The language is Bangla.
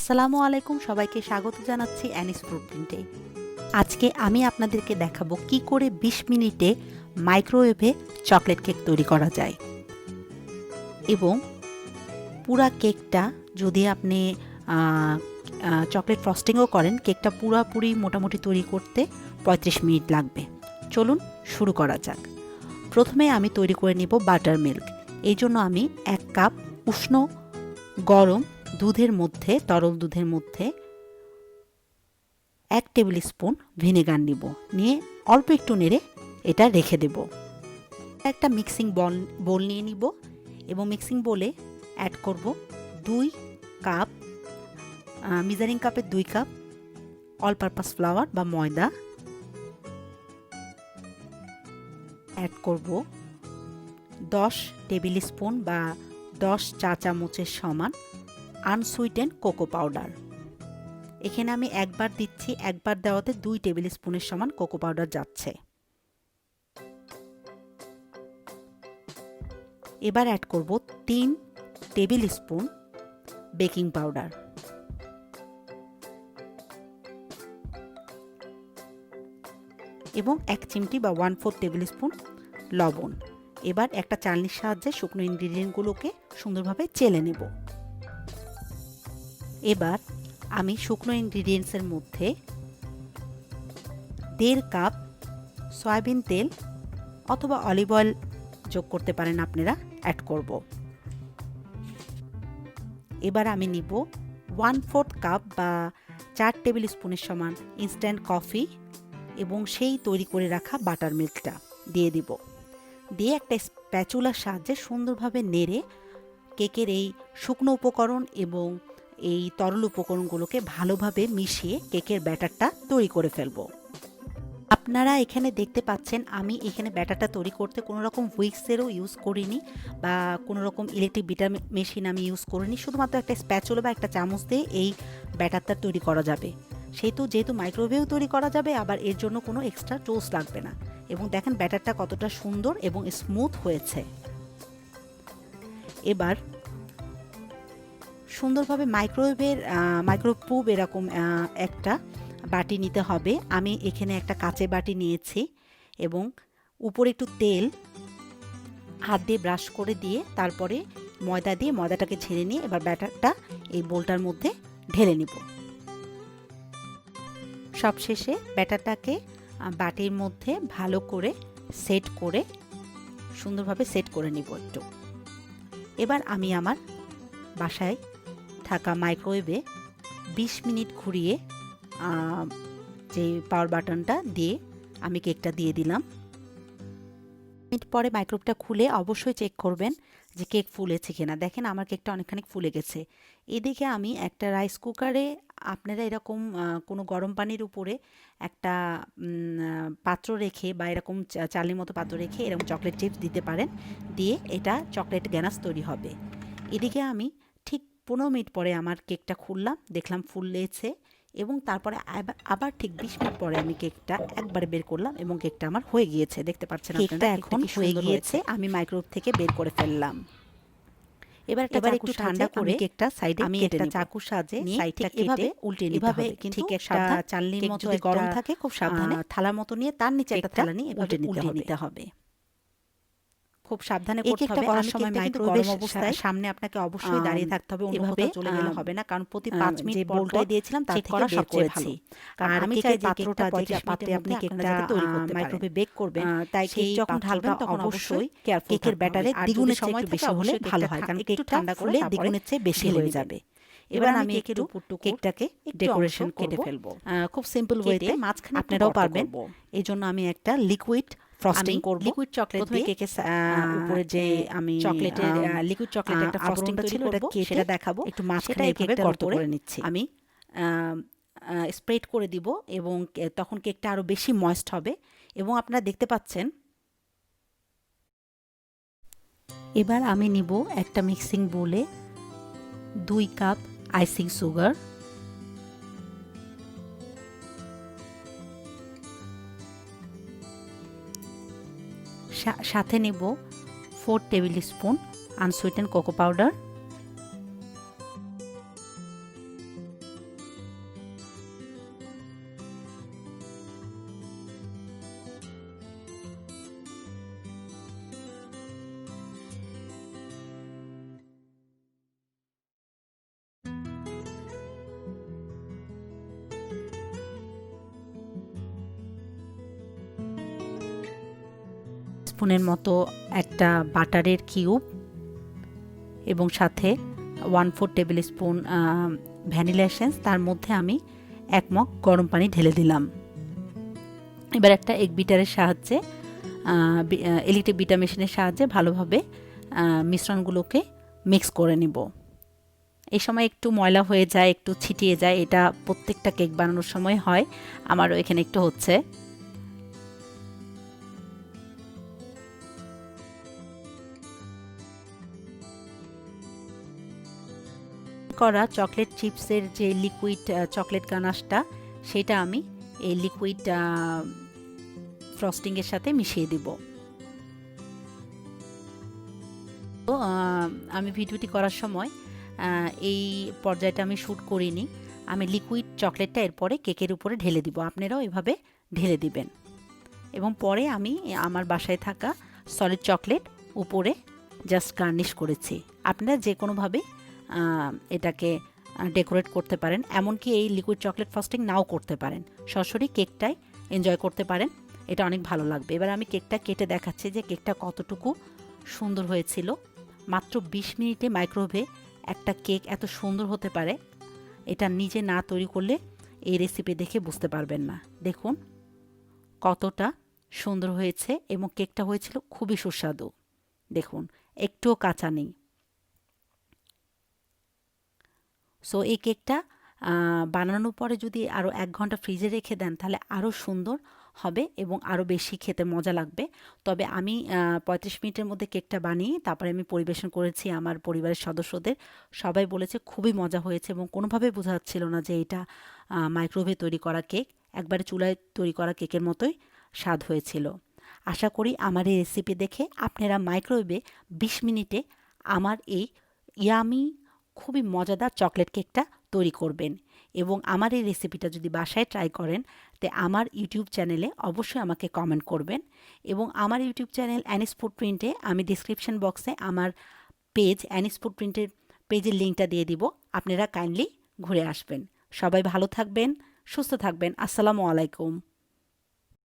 আসসালামু আলাইকুম, সবাইকে স্বাগত জানাচ্ছি অ্যানিস ফ্রুট প্রিন্টে। আজকে আমি আপনাদেরকে দেখাবো কি করে 20 মিনিটে মাইক্রোওয়েভে চকলেট কেক তৈরি করা যায়। এবং পুরা কেকটা যদি আপনি চকলেট ফ্রস্টিংও করেন, কেকটা পুরাপুরি মোটামুটি তৈরি করতে 35 মিনিট লাগবে। চলুন শুরু করা যাক। প্রথমে আমি তৈরি করে নেব বাটার মিল্ক। এই জন্য আমি 1 কাপ উষ্ণ গরম দুধের মধ্যে, তরল দুধের মধ্যে 1 টেবিল স্পুন ভিনেগার নিব, নিয়ে অল্প একটু নেড়ে এটা রেখে দেব। একটা মিক্সিং বোল নিয়ে নিব এবং মিক্সিং বোলে অ্যাড করব 2 কাপ, মেজারিং কাপের 2 কাপ অল পারপাস ফ্লাওয়ার বা ময়দা, অ্যাড করব 10 টেবিল স্পুন বা 10 চা চামচের সমান আনসুইটেন কোকো পাউডার। এখানে আমি একবার দিচ্ছি, একবার দেওয়াতে 2 টেবিল স্পুনের সমান কোকো পাউডার যাচ্ছে। এবার অ্যাড করব 3 টেবিল স্পুন বেকিং পাউডার। এবং 1 চিমটি বা 1/4 টেবিল স্পুন লবণ। এবার একটা চালনির সাহায্যে শুকনো ইনগ্রিডিয়েন্টগুলোকে সুন্দরভাবে চেলে নেব। এবার আমি শুকনো ইনগ্রিডিয়েন্টসের মধ্যে 1.5 কাপ সয়াবিন তেল অথবা অলিভ অয়েল যোগ করতে পারেন আপনারা, অ্যাড করব। এবার আমি নিব 1/4 কাপ বা 4 টেবিল স্পুনের সমান ইনস্ট্যান্ট কফি এবং সেই তৈরি করে রাখা বাটার মিল্কটা দিয়ে দিব। দিয়ে একটা স্প্যাচুলার সাহায্যে সুন্দরভাবে নেড়ে কেকের এই শুকনো উপকরণ এবং এই তরল উপকরণগুলোকে ভালোভাবে মিশিয়ে কেকের ব্যাটারটা তৈরি করে ফেলব। আপনারা এখানে দেখতে পাচ্ছেন আমি এখানে ব্যাটারটা তৈরি করতে কোনো রকম হুইক্সেরও ইউজ করিনি বা কোনো রকম ইলেকট্রিক বিটার মেশিন আমি ইউজ করিনি। শুধুমাত্র একটা স্প্যাচুলা বা একটা চামচ দিয়ে এই ব্যাটারটা তৈরি করা যাবে। যেহেতু মাইক্রোওয়েভেও তৈরি করা যাবে, আবার এর জন্য কোনো এক্সট্রা টোস্ট লাগবে না। এবং দেখেন ব্যাটারটা কতটা সুন্দর এবং স্মুথ হয়েছে। এবার সুন্দরভাবে মাইক্রোওয়েভ এরকম একটা বাটি নিতে হবে। আমি এখানে একটা কাচের বাটি নিয়েছি এবং উপরে একটু তেল হাত দিয়ে ব্রাশ করে দিয়ে তারপরে ময়দা দিয়ে ময়দাটাকে ছেড়ে নিয়ে এবার ব্যাটারটা এই বোলটার মধ্যে ঢেলে নিব। সবশেষে ব্যাটারটাকে বাটির মধ্যে ভালো করে সুন্দরভাবে সেট করে নিব একটু। এবার আমি আমার বাসায় থাকা মাইক্রোওয়েভে 20 মিনিট ঘুরিয়ে যে পাওয়ার বাটনটা দিয়ে আমি কেকটা দিয়ে দিলাম। মিনিট পরে মাইক্রোওয়েভটা খুলে অবশ্যই চেক করবেন যে কেক ফুলেছে কিনা। দেখেন আমার কেকটা অনেকখানি ফুলে গেছে। এদিকে আমি একটা রাইস কুকারে, আপনারা এরকম কোনো গরম পানির উপরে একটা পাত্র রেখে বা এরকম চালের মতো পাত্র রেখে এরকম চকলেট চিপস দিতে পারেন, দিয়ে এটা চকলেট গ্যানাশ তৈরি হবে। এদিকে আমি ঠিক 15 মিনিট পরে আমার কেকটা খুললাম, দেখলাম ফুলেছে এবং তারপরে আবার ঠিক 20 মিনিট পরে আমি কেকটা একবারে বের করলাম এবং কেকটা আমার হয়ে গিয়েছে। দেখতে পাচ্ছেন আপনারা এখন হয়ে গিয়েছে। আমি মাইক্রোওয়েভ থেকে বের করে ফেললাম। এবার একটু ঠান্ডা করে কেকটা সাইডে আমি একটা চাকুর সাহায্যে সাইডটা এভাবে উল্টে নিতে হবে। কিন্তু একটা চালনির মতো যদি গরম থাকে খুব সাবধানে থালার মতো নিয়ে তার নিচে একটা থালা নিয়ে এভাবে উল্টে নিতে হবে। খুব সাবধানে করতে হবে। করার সময় মাইক্রোওয়েভ অবস্থায় সামনে আপনাকে অবশ্যই দাঁড়িয়ে থাকতে হবে, অন্য কোথাও চলে গেলে হবে না। কারণ প্রতি 5 মিনিট পর বোলটা দিয়েছিলাম তার থেকে বের করেছি। কারণ আমি চাই যে পাত্রটা যে পাত্রে আপনি কেকটা তৈরি করতে মাইক্রোওয়েভে বেক করবেন, তাই কেক যখন ঢালবেন তখন অবশ্যই কেকের ব্যাটারে দ্বিগুণের চেয়ে একটু বেশি হলে ভালো হয়, কারণ কেকটা ঠান্ডা করলে দ্বিগুণের চেয়ে বেশি হয়ে যাবে। এবার আমি কেকের উপরটুকু কেকটাকে ডেকোরেশন কেটে ফেলবো খুব সিম্পল ওয়েতে। মাঝখানে আপনারাও পারবেন। এই জন্য আমি একটা লিকুইড ফ্রস্টিং করব। লিকুইড চকলেট দিয়ে কেকের উপরে যে আমি চকলেটের লিকুইড চকলেটের একটা ফ্রস্টিং ছিল সেটা দেখাবো। একটু মাঝখানে এইভাবে গর্ত করে নিচ্ছি। আমি স্প্রেড করে দিব এবং তখন কেকটা আরো বেশি ময়েস্ট হবে এবং আপনারা দেখতে পাচ্ছেন। এবার আমি নিব একটা মিক্সিং বোলে 2 কাপ আইসিং সুগার, সাথে নেব 4 টেবিল স্পুন আনসুইটেন কোকো পাউডার, স্পুনের মতো একটা বাটারের কিউব এবং সাথে 1/4 টেবিল স্পুন ভ্যানিলা এসেন্স, তার মধ্যে আমি 1 মগ গরম পানি ঢেলে দিলাম। এবার একটা এগ বিটারের সাহায্যে ইলেকট্রিক বিটার মেশিনের সাহায্যে ভালোভাবে মিশ্রণগুলোকে মিক্স করে নিব। এই সময় একটু ময়লা হয়ে যায়, একটু ছিটিয়ে যায়, এটা প্রত্যেকটা কেক বানানোর সময় হয়, আমারও এখানে একটু হচ্ছে। করা চকলেট চিপসের যে লিকুইড চকলেট গানাশটা, সেটা আমি এই লিকুইড ফ্রস্টিংয়ের সাথে মিশিয়ে দিব। তো আমি ভিডিওটি করার সময় এই পর্যায়টা আমি শ্যুট করিনি, আমি লিকুইড চকলেটটা এরপরে কেকের উপরে ঢেলে দিব। আপনারাও এভাবে ঢেলে দিবেন এবং পরে আমি আমার বাসায় থাকা সলিড চকলেট উপরে জাস্ট গার্নিশ করেছি। আপনারা যে কোনোভাবে এটাকে ডেকোরেট করতে পারেন, এমনকি এই লিকুইড চকলেট ফ্রস্টিং নাও করতে পারেন, সরাসরি কেকটাই এনজয় করতে পারেন, এটা অনেক ভালো লাগবে। এবার আমি কেকটা কেটে দেখাচ্ছি যে কেকটা কতটুকু সুন্দর হয়েছিল। মাত্র 20 মিনিটে মাইক্রোওয়েভে একটা কেক এত সুন্দর হতে পারে, এটা নিজে না তৈরি করলে এই রেসিপি দেখে বুঝতে পারবেন না। দেখুন কতটা সুন্দর হয়েছে এবং কেকটা হয়েছিল খুবই সুস্বাদু। দেখুন একটুও কাঁচা নেই। সো এই কেকটা বানানোর পরে যদি আরও 1 ঘন্টা ফ্রিজে রেখে দেন তাহলে আরও সুন্দর হবে এবং আরও বেশি খেতে মজা লাগবে। তবে আমি 35 মিনিটের মধ্যে কেকটা বানিয়ে তারপরে আমি পরিবেশন করেছি আমার পরিবারের সদস্যদের। সবাই বলেছে খুবই মজা হয়েছে এবং কোনোভাবে বোঝা যাচ্ছিল না যে এটা মাইক্রোওয়েভে তৈরি করা কেক, একবারে চুলায় তৈরি করা কেকের মতোই স্বাদ হয়েছিল। আশা করি আমার এই রেসিপি দেখে আপনারা মাইক্রোওয়েভে 20 মিনিটে আমার এই ইয়ামি খুবই মজাদার চকলেট কেকটা তৈরি করবেন এবং আমার এই রেসিপিটা যদি বাসায় ট্রাই করেন তে আমার ইউটিউব চ্যানেলে অবশ্যই আমাকে কমেন্ট করবেন। এবং আমার ইউটিউব চ্যানেল অ্যানিস ফুডপ্রিন্টে আমি ডিসক্রিপশন বক্সে আমার পেজ অ্যানিস ফুডপ্রিন্টের পেজের লিঙ্কটা দিয়ে দিব, আপনারা কাইন্ডলি ঘুরে আসবেন। সবাই ভালো থাকবেন, সুস্থ থাকবেন। আসসালামু আলাইকুম।